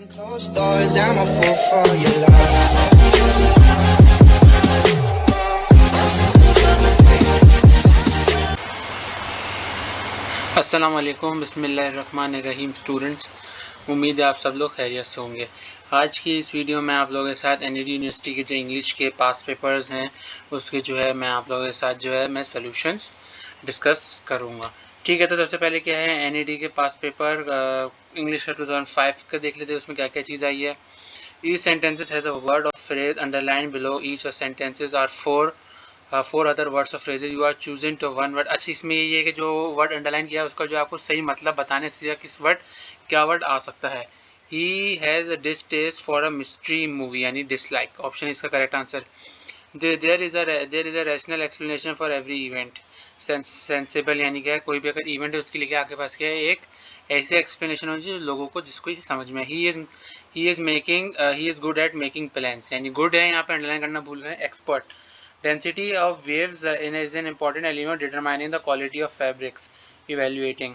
Closed doors, I'm a fool for your love. अस्सलाम वालेकुम, बिस्मिल्लाहिर्रहमानिर्रहीम स्टूडेंट्स। उम्मीद है आप सब लोग खैरियत से होंगे। आज की इस वीडियो में आप लोगों के साथ एनईडी यूनिवर्सिटी के जो इंग्लिश के पास पेपर्स हैं उसके जो है मैं आप लोगों के साथ जो है मैं सॉल्यूशंस डिस्कस करूँगा। ठीक है, तो सबसे पहले क्या है एनईडी के पास पेपर इंग्लिश का 2005 का देख लेते हैं उसमें क्या क्या चीज़ आई है। Each sentences has a word of phrase underline below each of sentences are four other words of phrases you are choosing to one word. अच्छा, इसमें ये है कि जो वर्ड अंडरलाइन किया है उसका जो आपको सही मतलब बताने से किस वर्ड क्या वर्ड आ सकता है। He has a distaste for a mystery movie यानी डिसलाइक, ऑप्शन इसका correct answer. There is a rational explanation for every event. Sensible यानी क्या है, कोई भी अगर इवेंट है उसके लिए आपके पास क्या है एक ऐसी एक्सप्लेनेशन होनी चाहिए लोगों को जिसको इसे समझ में। He is good at making plans यानी गुड है यहाँ पे अंडरलाइन करना भूल गए। Expert, density of waves is an important element determining the quality of fabrics evaluating।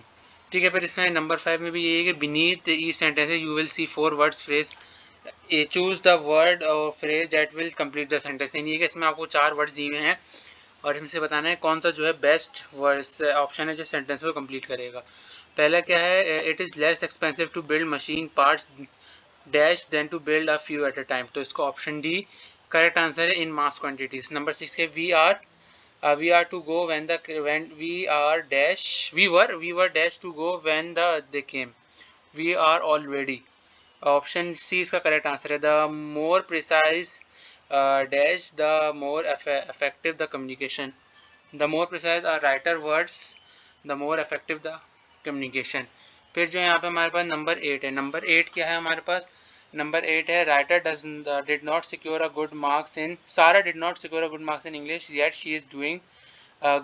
ठीक है, फिर इसमें नंबर 5 में भी यही है कि beneath each sentence you will see four words phrase, choose the word or phrase that will complete the sentence। यानी कि इसमें आपको 4 वर्ड्स दिए हुए हैं और इनसे बताना है कौन सा जो है बेस्ट वर्ड्स ऑप्शन है जो सेंटेंस को कंप्लीट करेगा। पहला क्या है, it is less expensive to build machine parts dash than to build a few at a time. तो इसका ऑप्शन डी करेक्ट आंसर है इन मास क्वांटिटीज। नंबर 6 है we are to go when we were dash to go when they came। we are already, option C इसका correct answer है। The more precise dash the more effective the communication. The more precise our writer words the more effective the communication. फिर जो यहाँ पे हमारे पास number 8 है। Number 8 क्या है हमारे पास, नंबर 8 है writer did not secure a good marks in Sara did not secure a good marks in English yet she is doing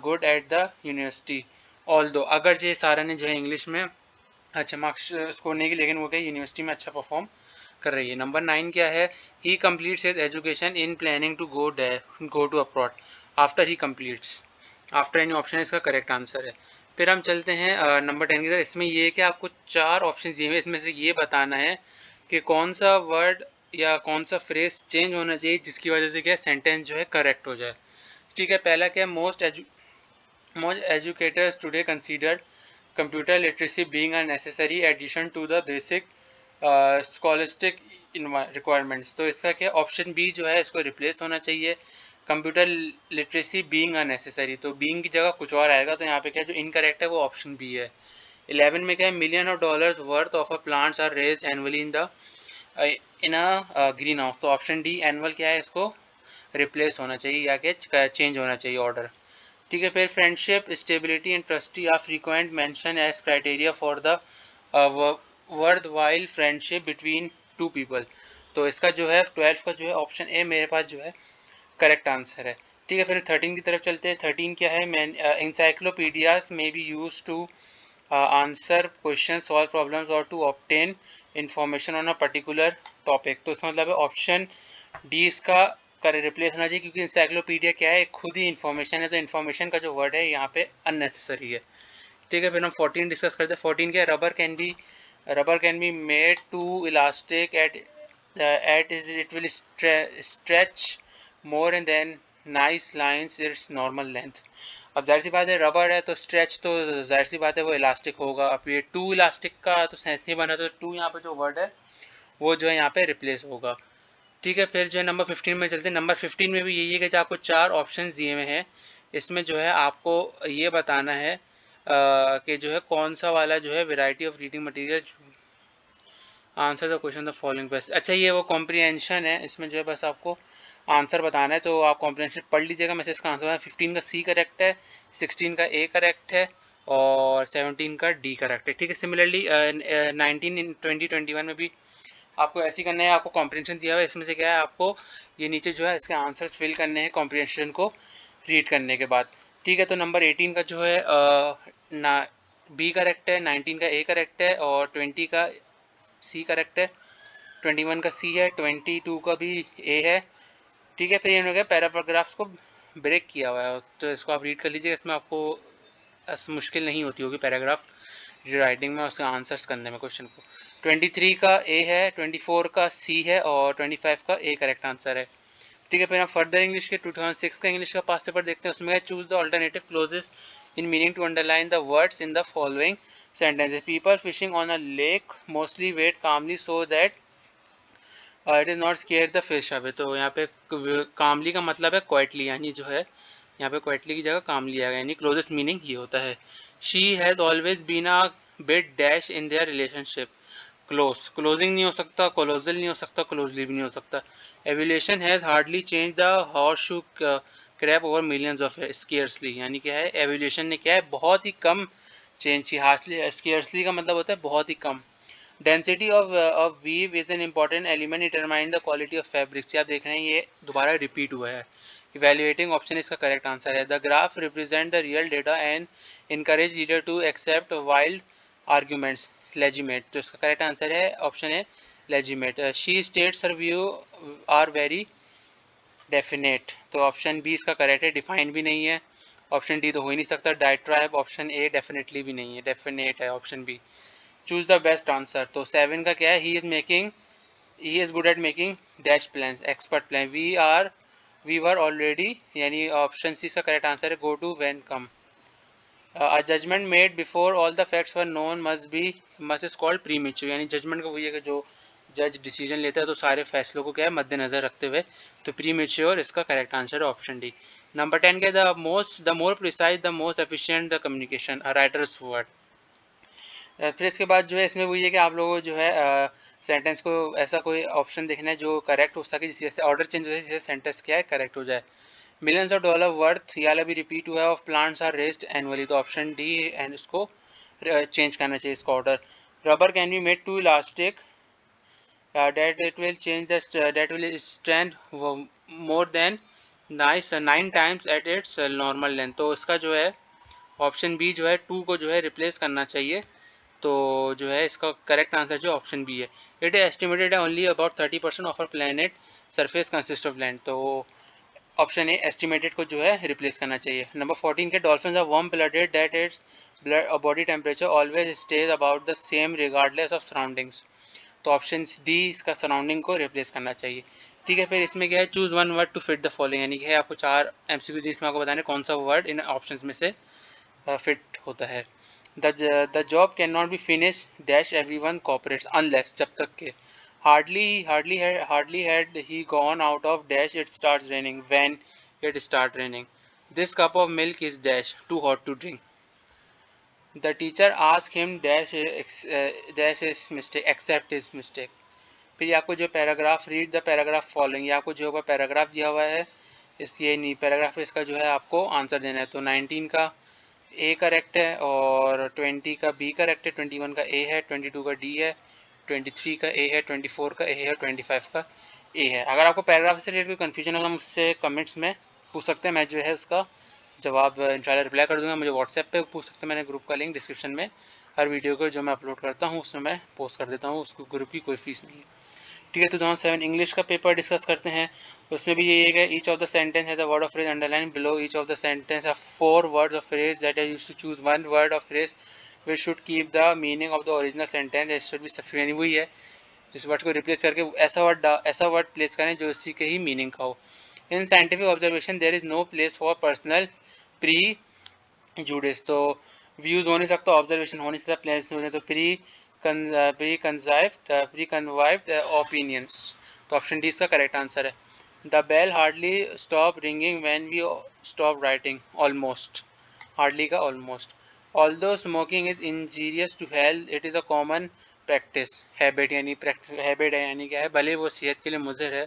good at the university. Although अगर जो सारा ने जो है इंग्लिश में अच्छे मार्क्स स्कोर नहीं की लेकिन वो क्या यूनिवर्सिटी में अच्छा परफॉर्म कर रही है। नंबर 9 क्या है, he completes his education in planning to go to abroad after he completes. After any option इसका करेक्ट आंसर है। फिर हम चलते हैं नंबर 10 की तरफ। इसमें ये है कि आपको 4 ऑप्शन दिए हुए इसमें से ये बताना है कि कौन सा वर्ड या कौन सा फ्रेज चेंज होना चाहिए जिसकी वजह से क्या सेंटेंस जो है करेक्ट हो जाए। ठीक है, पहला क्या है, most educators today consider computer literacy being a necessary addition to the basic scholastic requirements। तो इसका क्या ऑप्शन बी जो है इसको रिप्लेस होना चाहिए कंप्यूटर लिटरेसी बीइंग अननेसेसरी। तो बीइंग की जगह कुछ और आएगा, तो यहाँ पे क्या जो इनकरेक्ट है वो ऑप्शन बी है। 11 में क्या है, million of dollars worth of a plants are raise annually in a green house. तो ऑप्शन डी एनुअल क्या है इसको रिप्लेस होना चाहिए या क्या चेंज होना चाहिए ऑर्डर। ठीक है, फिर friendship stability and trustee are frequent mention as criteria for the worth while friendship between two people. तो इसका जो है 12 का जो है ऑप्शन ए मेरे पास जो है करेक्ट आंसर है। ठीक है, फिर 13 की तरफ चलते हैं। 13 क्या है, encyclopedias may be use to answer question solve problems और to obtain information on a particular topic. तो इसका मतलब है ऑप्शन डी इसका कर रिप्लेस होना चाहिए क्योंकि इंसाइक्लोपीडिया क्या है खुद ही इन्फॉर्मेशन है, तो इन्फॉर्मेशन का जो वर्ड है यहाँ पे अननेसेसरी है। ठीक है, फिर हम 14 डिस्कस करते हैं। 14 क्या, rubber can be made to elastic at is it will stretch more and then nice lines its normal length. अब जाहिर सी बात है रबर है तो स्ट्रेच तो जाहिर सी बात है वो इलास्टिक होगा। अब ये टू इलास्टिक का तो सेंस नहीं बना, तो टू यहाँ पे जो वर्ड है वो जो है यहाँ पे रिप्लेस होगा। ठीक है, फिर जो है नंबर 15 में चलते हैं। नंबर 15 में भी यही है कि जो आपको 4 ऑप्शंस दिए हुए हैं इसमें जो है आपको ये बताना है कि जो है कौन सा वाला जो है variety of reading material answer the question the following best. अच्छा, ये वो कॉम्प्रिहेंशन है, इसमें जो है बस आपको आंसर बताना है, तो आप कॉम्प्रिहेंशन पढ़ लीजिएगा। मैं इसका आंसर 15 का सी करेक्ट है, 16 का ए करेक्ट है और 17 का डी करेक्ट है। ठीक है, सिमिलरली 19 20 21 में भी आपको ऐसे करना है। आपको कॉम्प्रिहेंशन दिया हुआ है, इसमें से क्या है आपको ये नीचे जो है इसके आंसर्स फिल करने हैं कॉम्प्रिहेंशन को रीड करने के बाद। ठीक है, तो नंबर 18 का जो है ना बी करेक्ट है, 19 का ए करेक्ट है और 20 का सी करेक्ट है, 21 का सी है, 22 का भी ए है। ठीक है, फिर इन्होंने पैराग्राफ्स को ब्रेक किया हुआ है, तो इसको आप रीड कर लीजिए। इसमें आपको मुश्किल नहीं होती होगी पैराग्राफ राइटिंग में उसके आंसर्स करने में क्वेश्चन को। 23 का ए है, 24 का सी है और 25 का ए करेक्ट आंसर है। ठीक है, फिर हम फर्दर इंग्लिश के 2006 का इंग्लिश का पास्ट पेपर देखते हैं। उसमें choose the alternative closes in meaning to underline the words in the following sentences. People fishing on a lake mostly wait calmly so that it is not scare the fish away. तो यहाँ पे कामली का मतलब है quietly, यानी जो है यहाँ पे क्वाइटली की जगह कामली आएगा, यानी क्लोजेस्ट मीनिंग ये होता है। She has always been a bit dash in their relationship. Close, closing नहीं हो सकता, क्लोजल नहीं हो सकता, क्लोजली भी नहीं हो सकता। Evolution has hardly change the horse shoe crap over millions of scarcely, यानी क्या है, एवोल्यूशन ने क्या है, बहुत ही कम चेंज की। हार्सली, स्केयर्सली का मतलब होता है बहुत ही कम। Density of weave is an important element determine the quality of fabrics. आप देख रहे हैं ये दोबारा रिपीट हुआ है। इवेल्युएटिंग ऑप्शन इसका करेक्ट आंसर है। The graph represent the real data and encourage leader to accept wild arguments. Legitimate, तो इसका करेक्ट आंसर है ऑप्शन है legitimate. She states her view are very definite, तो ऑप्शन बी इसका correct है। Define भी नहीं है, ऑप्शन डी तो हो ही नहीं सकता। डाइट्राइब, ऑप्शन ए डेफिनेटली भी नहीं है, डेफिनेट है option B. Choose the best answer, तो 7 का क्या है, he is good at making dash plans, expert plan. We were already, यानी ऑप्शन सी का करेक्ट आंसर है go to when come. A judgement made before all the facts were known must is called premature, यानी judgement का वही है कि जो जज डिसीजन लेता है तो सारे फैसलों को क्या है मद्देनजर रखते हुए, तो प्रीमेच्योर इसका करेक्ट आंसर है ऑप्शन डी। नंबर 10 के the more precise the most efficient the communication, a writers word. फिर इसके बाद जो है इसमें वही है कि आप लोगों को जो है सेंटेंस को ऐसा कोई ऑप्शन देखना है जो करेक्ट हो सके, जिससे ऑर्डर चेंज हो जाए, जिससे सेंटेंस क्या है करेक्ट हो जाए। मिलियंस ऑफ डॉलर वर्थ ये वाला भी रिपीट हुआ है, of plants are raised annually, तो ऑप्शन डी एंड इसको चेंज करना चाहिए इसका order. Rubber can be made to elastic that it will change that will stand more than 9 times at its normal length, तो इसका जो है ऑप्शन बी जो है 2 को जो है रिप्लेस करना चाहिए, तो जो है इसका करेक्ट आंसर जो ऑप्शन बी है। It is estimated only about 30% of our planet surface consist of land, तो ऑप्शन ए एस्टिमेटेड को जो है रिप्लेस करना चाहिए। नंबर 14 के dolphin are warm blooded that its body temperature always stays about the same regardless of surroundings, तो option D इसका surrounding को रिप्लेस करना चाहिए। ठीक है, फिर इसमें क्या है, choose one word to fit the following, यानी कि है आपको 4 एमसीक्यूज इसमें आपको बताना है कौन सा वर्ड इन ऑप्शंस में से फिट होता है। The job can not be finish dash everyone cooperates unless, जब तक के hardly had he gone out of dash it starts raining when it start raining. This cup of milk is dash too hot to drink. The teacher ask him dash is mistake accept his mistake. फिर ये आपको जो paragraph read the paragraph following, ये आपको जो ऊपर paragraph दिया हुआ है इस ये नहीं पैराग्राफ इसका जो है आपको आंसर देना है। तो 19 का ए करेक्ट है और 20 का बी करेक्ट है, 21 का ए है, 22 का डी है, 23 का ए है, 24 का ए है और 25 का ए है। अगर आपको पैराग्राफ से रिलेटेड कोई कन्फ्यूजन हो तो मुझसे कमेंट्स में पूछ सकते हैं, मैं जो है उसका जवाब इंशाल्लाह रिप्लाई कर दूंगा। मुझे व्हाट्सएप पे पूछ सकते हैं, मैंने ग्रुप का लिंक डिस्क्रिप्शन में हर वीडियो को जो मैं अपलोड करता हूँ उसमें मैं पोस्ट कर देता हूँ, उसको ग्रुप की कोई फीस नहीं है। ठीक है, 2007 इंग्लिश का पेपर डिस्कस करते हैं। उसमें भी यही है, each of the sentence has a word of phrase underline below each of the sentence have 4 words of phrase that I used to choose one word of phrase which should keep the meaning of the original sentence, it should be substitute, वही है इस word को replace करके ऐसा word place करें जो इसी के ही मीनिंग का हो। In scientific observation there is no place for personal prejudice, तो व्यूज हो नहीं सकता, ऑब्जर्वेशन हो नहीं सकता, प्लेस हो तो प्री कन्वाइव्ड ओपिनियंस, तो ऑप्शन डी इसका करेक्ट आंसर है। The bell hardly stop ringing when we stop writing, almost, hardly का almost. Although smoking is injurious to health it is a common practice, habit, यानी habit है, यानी क्या है भले वो सेहत के लिए मुज़र है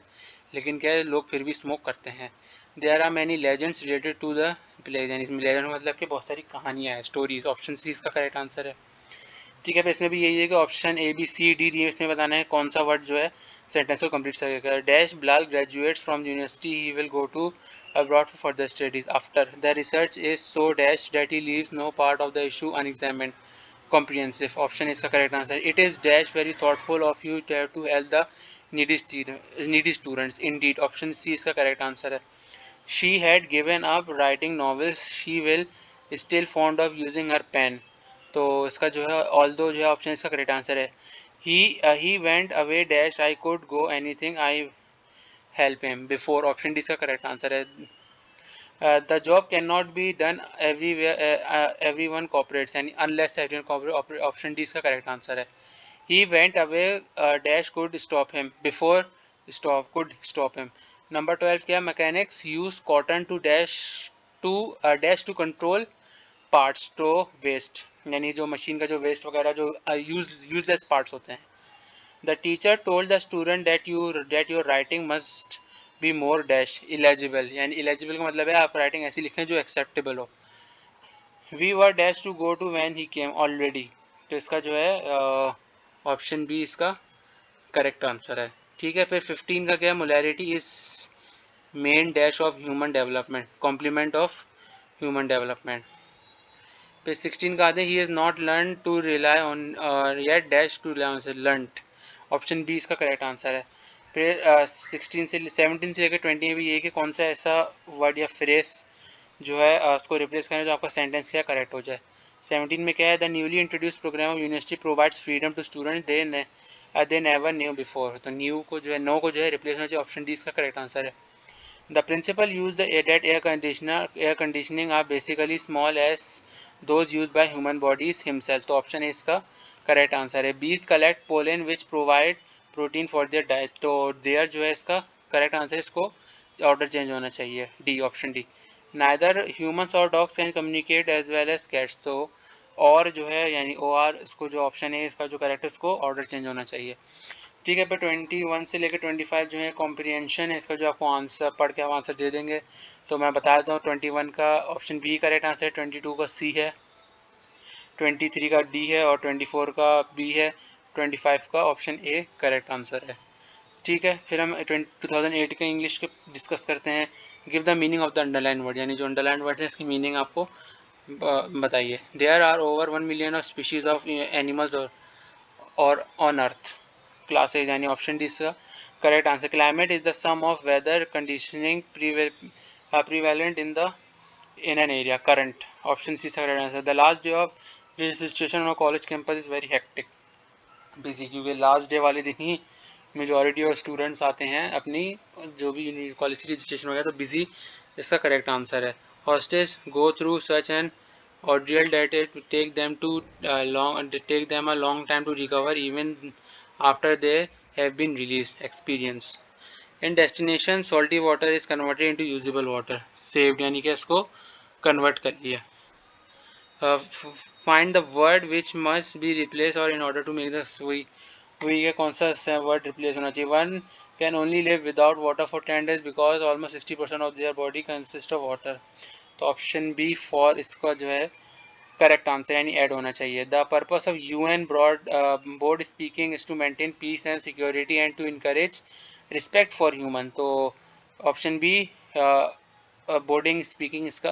लेकिन क्या है लोग फिर भी स्मोक करते हैं। There are many legends related to the plays, यानी इसमें लेजेंड मतलब कि बहुत सारी कहानियाँ हैं, स्टोरीज, ऑप्शन सी इसका करेक्ट आंसर है। ठीक है, फिर इसमें भी यही है कि option A B C D दिए, इसमें बताना है कौन सा वर्ड जो है सेंटेंस को कंप्लीट करेगा। Dash Bilal graduates from university he will go to abroad for further studies after the research is so dash that he leaves no part of the issue unexamined comprehensive, option is the correct answer। it is dash very thoughtful of you to help the needy students indeed, option C इसका correct answer है। she had given up writing novels, she will still fond of using her pen, तो इसका जो है although जो है option इसका correct answer है। he went away dash I could go anything I help him before. Option D इसका correct answer है. The job cannot be done everywhere, everyone cooperates यानी unless everyone cooperates. Option D इसका correct answer है. He went away dash could stop him before could stop him. Number 12 क्या? Mechanics use cotton to dash to control parts to waste यानी जो machine का जो waste वगैरह जो useless parts होते हैं. The teacher told the student that your writing must be more dash illegible यानी illegible का मतलब है आप राइटिंग ऐसी लिखें जो एक्सेप्टेबल हो. We were dash to go to when he came already. तो इसका जो है ऑप्शन बी इसका करेक्ट आंसर है. ठीक है. फिर 15 का क्या है? Morality is main dash of human development, complement of human development. फिर 16 का आते हैं he is not learn to rely on yet dash to rely on से लर्नड. ऑप्शन बी इसका करेक्ट आंसर है. फिर 16 से 17 से लेकर 20 में भी ये कि कौन सा ऐसा वर्ड या फ्रेस जो है उसको रिप्लेस करें जो आपका सेंटेंस क्या करेक्ट हो जाए. 17 में क्या है? The newly introduce program of university provides freedom to student they never knew before. तो न्यू को जो है नो को जो है रिप्लेस होना चाहिए. ऑप्शन डी इसका करेक्ट आंसर है. The principal use the air conditioning are basically small as those use by human bodies himself. तो ऑप्शन ए इसका करेक्ट आंसर है. Bees collect pollen which provide protein for their diet. तो their जो है इसका correct answer. इसको order change होना चाहिए. D, option D. Neither humans और dogs can communicate as well as cats. तो और जो है यानी ओ आर इसको जो ऑप्शन है इसका जो करेक्ट है इसको ऑर्डर चेंज होना चाहिए. ठीक है. फिर 21 से लेकर 25 जो है कॉम्प्रिहेंशन है. इसका जो आपको आंसर पढ़ के आप आंसर दे देंगे. तो मैं बता देता हूँ 21 का ऑप्शन बी करेक्ट आंसर है, 22 का सी है, 23 का डी है और 24 का बी है, 25 का ऑप्शन ए करेक्ट आंसर है. ठीक है. फिर हम 2008 के इंग्लिश के डिस्कस करते हैं. Give the meaning of the underline word यानी जो अंडरलाइन वर्ड है इसकी मीनिंग आपको बताइए. There are over 1 million of species of animals और ऑन अर्थ. क्लासेज यानी ऑप्शन डी इसका correct answer. Climate is the sum of weather conditioning prevalent in an area current. Option C इसका correct answer. The last day of registration on college campus is very hectic. Busy क्योंकि last day वाले दिन ही majority of students आते हैं अपनी जो भी college की रजिस्ट्रेशन वगैरह. तो बिजी इसका करेक्ट आंसर है. Hostage go through such an ordeal that it take them a long time to recover even after they have been released. Experience in destination salty water is converted into usable water. Saved यानी कि इसको convert कर लिया. Find the word which must be replaced or in order to make the हुई का कौन सा word replace होना चाहिए. One can only live without water for 10 days because almost 60% of their body consists of water. तो option B for इसका जो है करेक्ट आंसर यानी ऐड होना चाहिए. The purpose of UN board speaking is to maintain peace and security and to encourage respect for human. तो option B boarding speaking इसका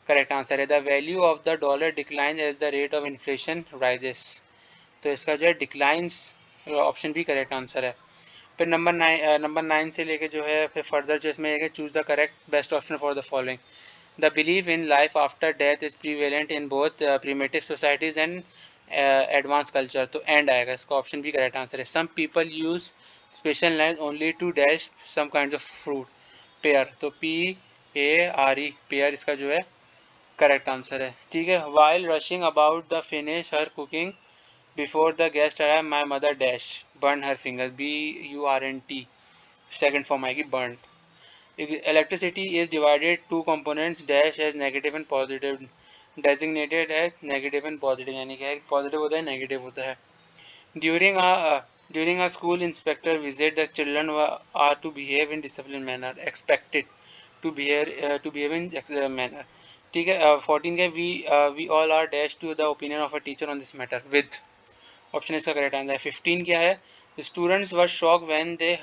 correct answer है. The value of the dollar decline as the rate of inflation rises. तो इसका जो है declines option B correct answer है. फिर number 9 से लेके जो है फिर फर्दर जो इसमें है choose the correct best option for the following. The belief in life after death is prevalent in both primitive societies and advanced culture. तो end आएगा इसका. ऑप्शन भी करेक्ट आंसर है. Some people use special lines only to dash some kinds of fruit. pear. तो PARE pear इसका जो है correct answer है. ठीक है. While rushing about the finish her cooking before the guest arrived, my mother dash burned her fingers. BURNT second form आएगी burnt. Electricity is divided two components dash as negative and positive. Designated as negative and positive यानी क्या है positive होता है negative होता है. During a school inspector visit the children are to behave in disciplined manner. Expected to behave in manner. ठीक है. 14 का we all are dash to the opinion of a teacher on this matter with. Option इसका correct answer है. 15 क्या है? Students were shocked when they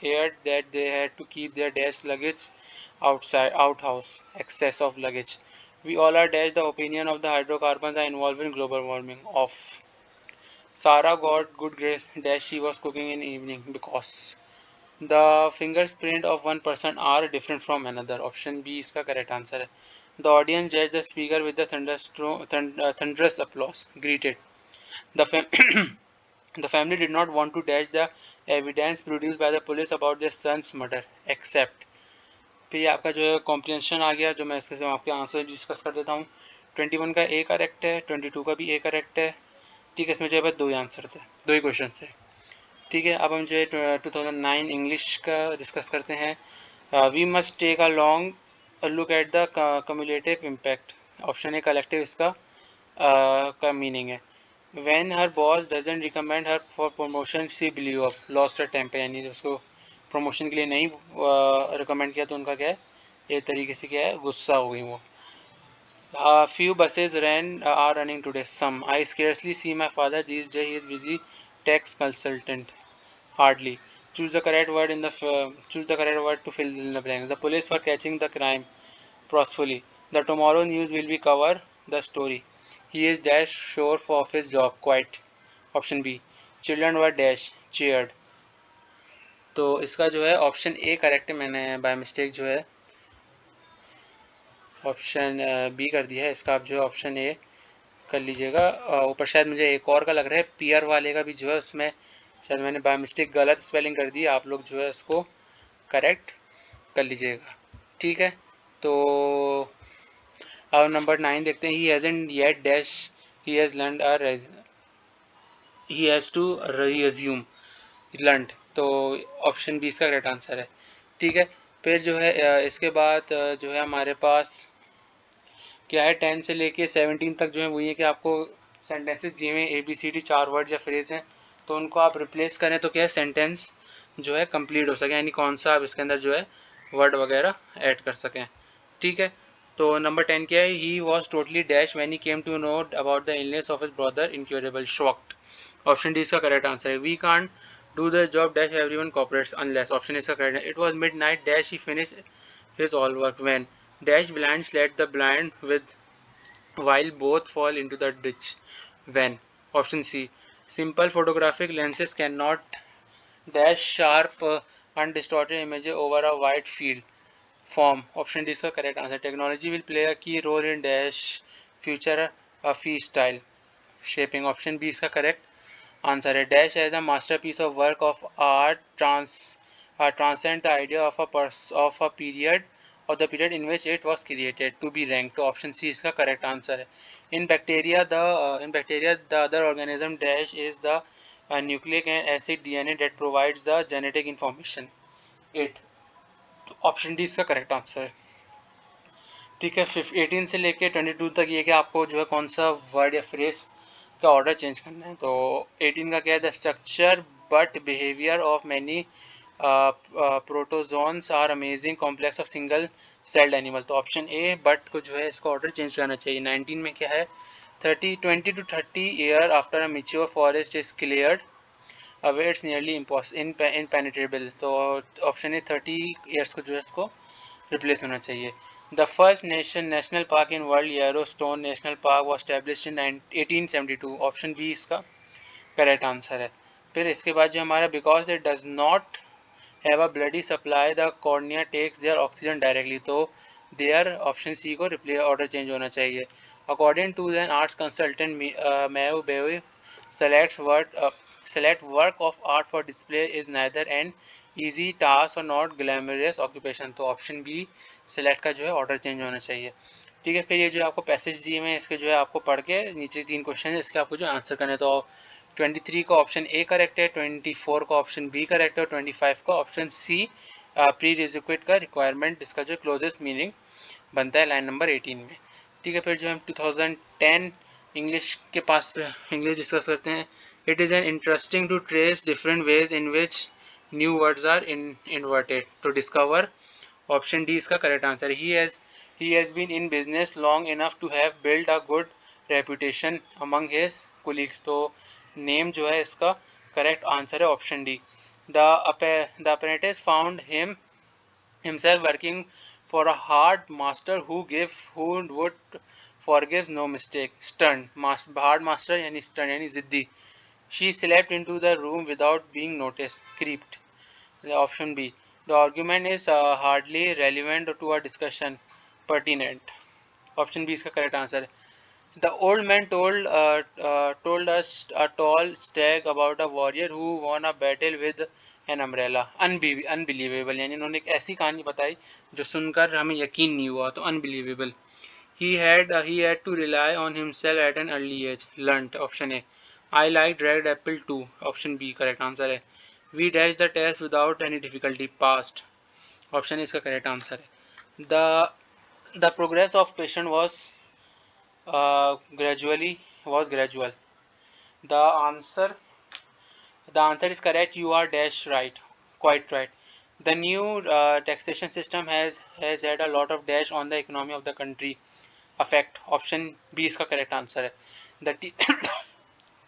heard that they had to keep their desk luggage outhouse. Excess of luggage. We all are dash the opinion of the hydrocarbons are involved in global warming. Off. Sarah got good grades dash she was cooking in evening because the fingerprint of one person are different from another. Option B इसका correct answer है. The audience judged the speaker with the thunderous applause. Greeted. The The family did not want to dash the evidence produced by the police about their son's murder, except. फिर ये आपका जो है comprehension आ गया, जो मैं इसके साथ आपके आंसर डिस्कस कर देता हूँ। 21 का ए करेक्ट है, 22 का भी ए करेक्ट है। ठीक है, इसमें जो है दो ही आंसर थे, दो ही क्वेश्चन थे। ठीक है, अब हम जो है 2009 इंग्लिश का डिस्कस करते हैं। We must take a long look at the cumulative impact. Option A collective इसका का मीनिंग है। When her boss doesn't recommend her for promotion, she blew up, lost her temper, यानी उसको प्रमोशन के लिए नहीं रिकमेंड किया तो उनका क्या है, ये तरीके से क्या है, गुस्सा हो गई वो। Few buses are running today. Some. I scarcely see my father these days. He is busy tax consultant. Hardly. Choose the correct word to fill in the blanks. The police were catching the crime forcefully. The tomorrow news will be cover the story. He is dash sure of his job. Quite. Option B. Children were dash cheered. तो इसका जो है option A correct है, मैंने by mistake जो है option B कर दिया है। इसका आप जो है ऑप्शन ए कर लीजिएगा। ऊपर शायद मुझे एक और का लग रहा है, पीयर वाले का भी जो है उसमें शायद मैंने बाय मिस्टेक गलत स्पेलिंग कर दी। आप लोग जो है इसको करेक्ट कर लीजिएगा। ठीक है, तो अब नंबर 9 देखते हैं। He hasn't yet dash he has learned he has to resume learned. तो ऑप्शन बी इसका करेक्ट आंसर है। ठीक है, फिर जो है इसके बाद जो है हमारे पास क्या है, 10 से लेके 17 तक जो है वो ये कि आपको सेंटेंसेस दिए हुए A B C D 4 word या फ्रेज हैं, तो उनको आप रिप्लेस करें तो क्या है सेंटेंस जो है कंप्लीट हो सके, यानी कौन सा आप इसके अंदर जो है वर्ड वगैरह ऐड कर सकें। ठीक है, तो नंबर 10 क्या है, he was totally dash when he came to know about the illness of his brother incurable shocked. Option D इसका करेक्ट आंसर है। We can't do the job dash everyone cooperates unless. Option इसका correct है। It was midnight dash he finish his all work when dash blinds let the blind with while both fall into the ditch when. Option C. Simple photographic lenses cannot dash sharp undistorted images over a wide field form. Option D is the correct answer. Technology will play a key role in dash future fee style shaping. Option B is the correct answer है। Dash as a masterpiece of work of art transcend the idea of a period of the period in which it was created to be ranked. तो option C इसका correct answer है। in bacteria the other organism dash is the nucleic acid DNA that provides the genetic information it. Option D इसका correct answer है। ठीक है, 18 से लेके 22 तक ये कि आपको जो है कौन सा वर्ड या फ्रेज का ऑर्डर चेंज करना है। तो 18 का क्या है, the structure but behaviour of many protozoans are amazing complex of single celled animal. तो ऑप्शन ए बट को जो है इसका ऑर्डर चेंज करना चाहिए। 19 में क्या है, 20 to 30 year after a mature forest is cleared away it's nearly impenetrable. तो ऑप्शन ए 30 ईयर्स को जो है इसको रिप्लेस होना चाहिए। The first national park in world, Yellowstone National Park, was established in 1872. Option B इसका करेक्ट आंसर है। फिर इसके बाद जो हमारा because it does not have a bloody supply the cornea takes their oxygen directly. तो देयर ऑप्शन सी को replace order change होना चाहिए। According to an arts consultant Maeve Bevy select work of art for display is neither an easy task or not glamorous occupation। तो option B select का जो है order change होना चाहिए। ठीक है, फिर ये जो आपको पैसेज दिए हुए हैं इसके जो है आपको पढ़ के नीचे 3 क्वेश्चन है, इसके आपको जो आंसर करने हैं। तो 23 का ऑप्शन ए करेक्ट है, 24 का ऑप्शन बी करेक्ट है और 25 का ऑप्शन सी प्री रिक्विजिट का रिक्वायरमेंट, इसका जो क्लोजेस्ट मीनिंग बनता है लाइन नंबर 18 में। ठीक है, फिर जो हम 2010 इंग्लिश के पास पे इंग्लिश डिस्कस करते हैं। It is an interesting to trace different ways in which new words are inverted to discover. Option D इसका करेक्ट आंसर है। he has been in business long enough to have built a good reputation among his colleagues। तो name जो है इसका correct answer है option D. the apprentice found himself working for a hard master who would forgives no mistake। stern hard master यानी stern यानी जिद्दी। she slept into the room without being noticed। creeped। Option B. The argument is hardly relevant to our discussion। pertinent। Option B इसका correct answer है। The old man told us a tall stag about a warrior who won a battle with an umbrella. Unbelievable, यानी उन्होंने एक ऐसी कहानी बताई जो सुनकर हमें यकीन नहीं हुआ, तो unbelievable. He had to rely on himself at an early age. Learnt. Option A. I liked red apple too. Option B. Correct answer है. We dashed the test without any difficulty. Passed. Option A इसका correct answer है. The progress of patient was gradual. The answer the answer is correct. You are dash right. Quite right. The new taxation system has had a lot of dash on the economy of the country. Affect. Option B इसका correct answer है. The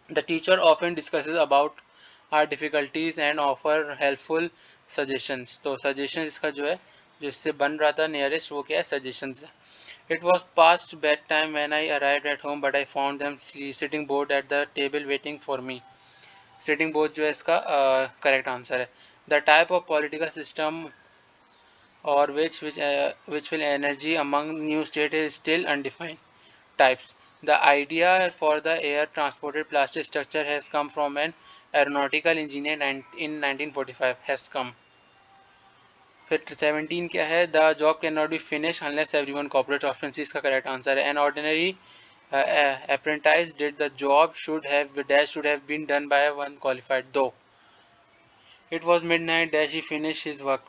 the teacher often discusses about our difficulties and offer helpful suggestions. तो suggestions इसका जो है जिससे बन रहा था nearest वो क्या है suggestions है. It was past bedtime when I arrived at home, but I found them sitting bored at the table waiting for me. Sitting bored जो है इसका correct answer है. The type of political system or which will energy among new state is still undefined. Types. The idea for the air transported plastic structure has come from an aeronautical engineer in 1945. Has come. फिर 17 क्या है? The job cannot be finished unless everyone cooperates. Option C इसका correct answer है. An ordinary apprentice did the job should have been done by one qualified. Though it was midnight, he finished his work.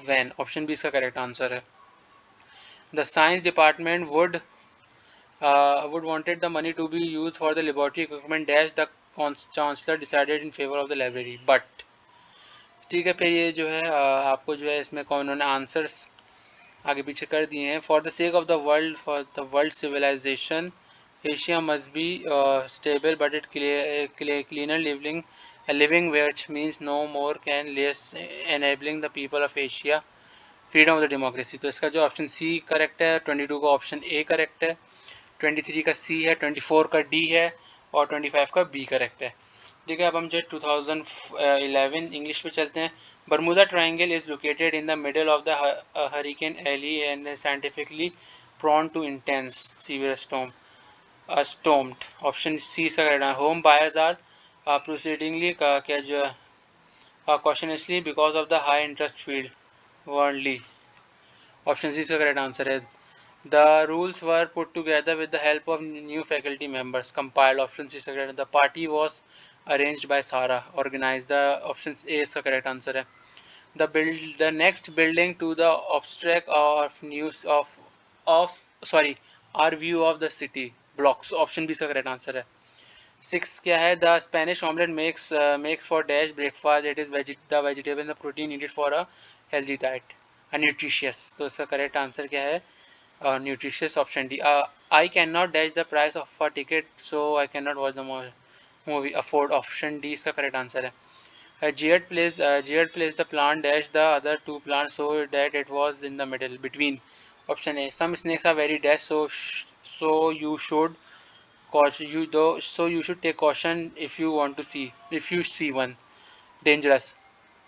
When? Option B इसका correct answer है. The science department would wanted the money to be used for the laboratory equipment the chancellor decided in favor of the library. But ठीक है, फिर ये जो है आपको जो है इसमें कौन उन्होंने आंसर्स आगे पीछे कर दिए हैं. For the sake of the world civilization Asia must be stable but it cleaner living which means no more can less enabling the people of Asia freedom of the democracy. तो इसका जो option C correct है, 22 का option A correct है, 23 का सी है, 24 का D है और 25 का बी करेक्ट है. ठीक है, अब हम जो 2011 इंग्लिश पे चलते हैं. Bermuda Triangle is located in the middle of the hurricane alley and scientifically prone to intense severe stormed. Option C से करना. होम बायर्स आर प्रोसीडिंगली क्या जो cautiously because of the high interest field warnedly. Option C इसका correct answer है. The rules were put together with the help of new faculty members. Compiled. Option C is correct. The party was arranged by Sarah. Organized. The option A is the correct answer है. The next building to the abstract of news of sorry our view of the city blocks. Option B is the correct answer है. 6 क्या है? The Spanish omelette makes for dash breakfast. It is the vegetable and the protein needed for a healthy diet. Nutritious. तो इसका correct answer क्या है? Nutritious. Option D. I cannot dash the price of a ticket, so I cannot watch the movie. Afford. Option D is the correct answer है. Jihad placed the plant dash the other two plants so that it was in the middle between. Option A. Some snakes are very dash, so you should take caution if you see one. Dangerous.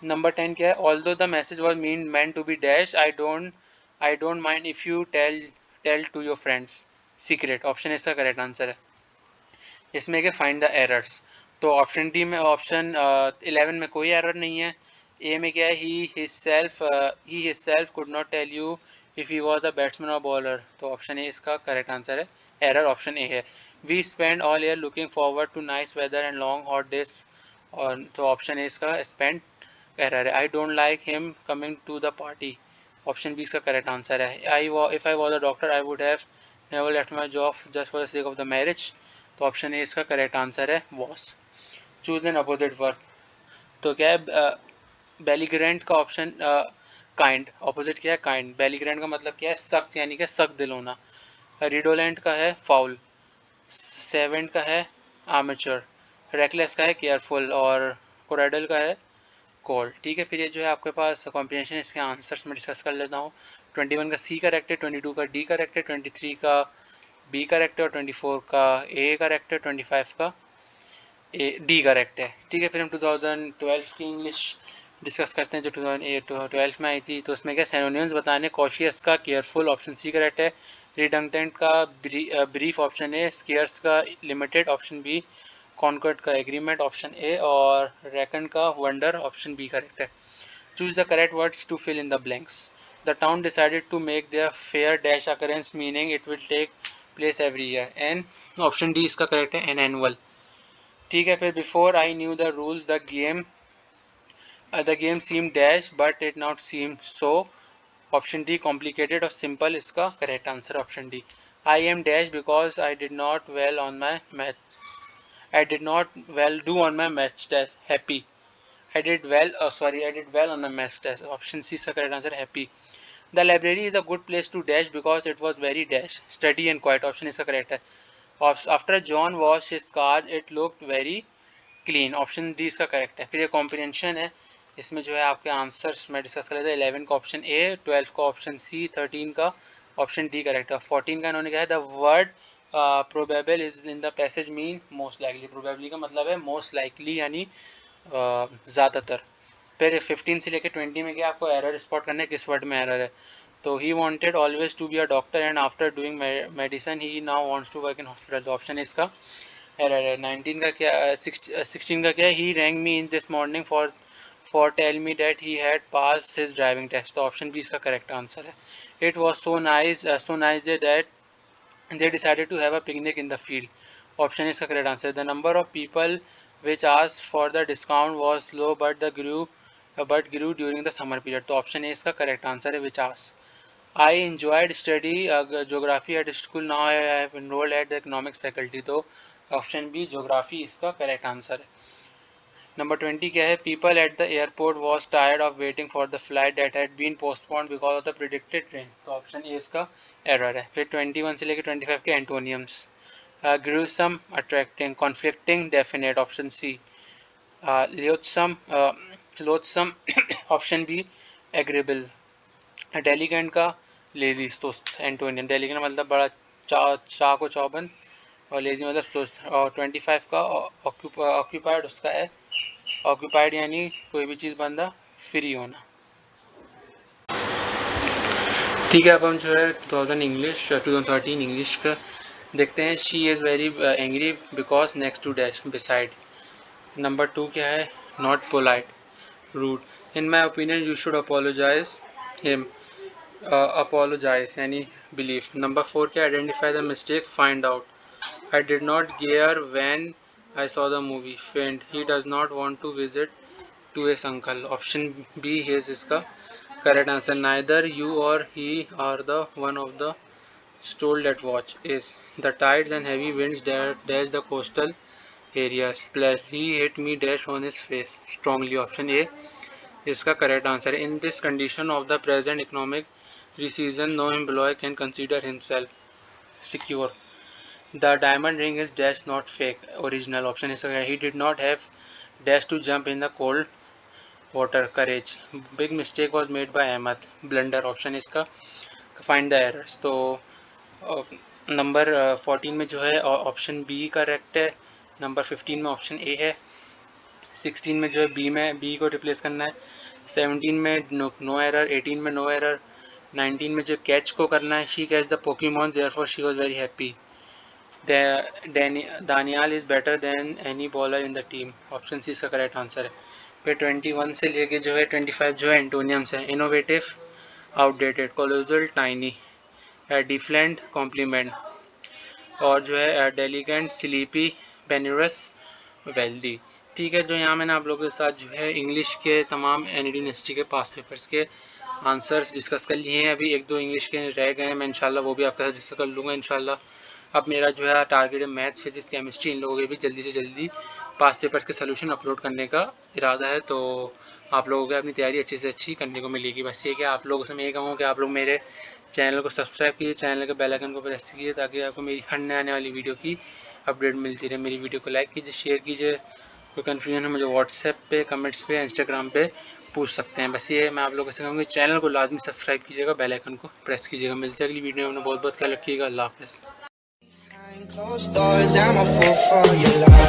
Number 10 क्या है? Although the message was meant to be dash, I don't mind if you tell to your friends. Secret. Option इसका correct answer है. इसमें क्या find the errors. तो option D में option 11 में कोई एरर नहीं है. ए में क्या है? He hisself could not tell you if he was a batsman और बॉलर. तो ऑप्शन ए इसका करेक्ट आंसर है. एरर ऑप्शन ए है. We spend all year looking forward to nice weather and long hot days. और तो option A इसका spend error है. I don't like him coming to the party. Option B इसका correct answer है. If I was a doctor I would have never left my job just for the sake of the marriage. तो option A इसका correct answer है. वॉस. Choose an opposite verb. तो क्या है? बेलिग्रेंट का ऑप्शन काइंड. ऑपोजिट क्या है? काइंड. बेलिग्रेंट का मतलब क्या है? सख्त यानी कि सख्त दिल होना. रिडोलेंट का है फाउल. सेवेंट का है आमेचर. रेकलेस का है केयरफुल और कोरेडल का है कोल्ड. ठीक है, फिर ये जो है आपके पास कॉम्प्रिहेंशन इसके आंसर्स में डिस्कस कर लेता हूँ. 21 का सी करेक्ट है, 22 का डी करेक्ट है, 23 का बी करेक्ट है और 24 का ए करेक्ट है, 25 का डी करेक्ट है. ठीक है, फिर हम 2012 की इंग्लिश डिस्कस करते हैं जो 2012 में आई थी। तो उसमें क्या सिनोनिम्स बताने, कॉशियस का केयरफुल ऑप्शन सी करेक्ट है, रिडंडेंट का ब्रीफ ऑप्शन ए, स्केयर्स का लिमिटेड ऑप्शन बी, कॉन्कर्ड का एग्रीमेंट ऑप्शन ए और रेकन का वंडर ऑप्शन बी करेक्ट है। Choose the correct words to fill in the blanks. The town decided to make their fair dash occurrence meaning it will take place every year. An option D इसका correct है, an annual. ठीक है, फिर before I knew the rules the game seemed dash but it not seemed so. Option D complicated और simple इसका correct answer option D. I am dash because I did not well on my math I did not well do on my maths test happy. I did well on my maths test option C इसका correct answer happy. The library is a good place to dash because it was very dash study and quite option इसका correct है। After John wash his car it looked very clean option D इसका correct है। फिर ये comprehension है, इसमें जो है आपके आंसर्स मैं डिस्कस कर लेता हूँ। 11 का ऑप्शन ए, 12 का ऑप्शन सी, 13 का ऑप्शन डी करेक्ट है। 14 का इन्होंने कहा है the word probable is in the passage mean most likely. Probably का मतलब है मोस्ट लाइकली यानी ज़्यादातर। फिर 15 से लेकर 20 में क्या आपको एरर स्पॉट करना है, किस वर्ड में एरर है। तो he wanted always to be a doctor and after doing medicine he now wants to work in hospital. Option इसका एरर है। 19 का क्या 16 का क्या है, he rang me in this morning for tell me that he had passed his driving test। तो option B इसका correct answer है। It was so nice that they decided to have a picnic in the field। Option इसका correct answer है। The number of people which asked for the discount was low but grew during the summer period। तो option A इसका correct answer है, which asked। I enjoyed study geography at school, now I have enrolled at the economics faculty। तो option B geography इसका correct answer है। Number 20 क्या है, people at the airport was tired of waiting for the flight that had been postponed because of the predicted train. तो option A इसका error है। फिर 21 से लेकर 25 के antonyms, gruesome, attracting, conflicting, definite option C, loathsome option B, agreeable, diligent का lazy. तो antonym डेलीगेंट मतलब बड़ा चाह को चौबंद और लेजी मतलब सुस्त। और 25 का ऑक्यूपाइड उसका है, ऑक्यूपाइड यानी कोई भी चीज़ बंदा फ्री होना। ठीक है, अब हम जो है 2013 इंग्लिश का देखते हैं। She is very angry because next to dash beside. Number 2 क्या है, not polite, rude. In my opinion you should apologise him, apologise यानी बिलीव। नंबर 4 क्या, identify the mistake, find out. I did not care when I saw the movie, faint, he does not want to visit to his uncle। Option B is इसका correct answer। Neither you or he are the one of the stole that watch is। The tides and heavy winds dash the coastal areas, splash, he hit me dash on his face strongly। Option A इसका correct answer। In this condition of the present economic recession, no employee can consider himself secure। The diamond ring is dash not fake, original। Option is correct। He did not have dash to jump in the cold water, courage। Big mistake was made by Ahmed, blunder। Option इसका find the errors। तो number 14 में जो है option B correct है। Number 15 में option A है। 16 में जो है बी को रिप्लेस करना है। 17 में नो एरर, 18 में नो एरर, 19 में जो कैच को करना है, she catch the Pokemon therefore she was very happy. Daniyal is better than any bowler in the team. Option C इसका करेक्ट आंसर है। फिर 21 से लेके जो है 25 जो है एंटोनियम्स है। Innovative, outdated, colossal, tiny, डिफलेंट, complement और जो है डेलीगेंट, स्लीपी, पेनिरस, वेल्दी। ठीक है, जो यहाँ मैंने आप लोगों के साथ जो है इंग्लिश के तमाम एनईडी यूनिवर्सिटी के पास पेपर्स के आंसर्स डिस्कस कर लिए हैं। अभी 1-2 इंग्लिश के रह गए हैं, मैं इंशाल्लाह वो भी आपके साथ डिस्कस कर लूँगा इंशाल्लाह। अब मेरा जो है टारगेट है मैथ्स, फिजिक्स, केमिस्ट्री, इन लोगों के भी जल्दी से जल्दी पास पेपर्स के सोल्यूशन अपलोड करने का इरादा है। तो आप लोगों को अपनी तैयारी अच्छी से अच्छी करने को मिलेगी। बस ये कि आप लोगों से मैं ये कहूँ कि आप लोग मेरे चैनल को सब्सक्राइब कीजिए, चैनल के बेल आइकन को प्रेस कीजिए ताकि आपको मेरी हर नए आने वाली वीडियो की अपडेट मिलती रहे। मेरी वीडियो को लाइक कीजिए, शेयर कीजिए। कोई कन्फ्यूजन है मुझे व्हाट्सएप पे, कमेंट्स पे, इंस्टाग्राम पे पूछ सकते हैं। बस ये मैं आप लोगों से कहूँगी, चैनल को लाजमी सब्सक्राइब कीजिएगा, बेल आइकन को प्रेस कीजिएगा। मिलते हैं अगली वीडियो में, बहुत बहुत ख्याल रखिएगा। अल्लाह हाफ़िज़। Behind closed doors, I'm a fool for your love।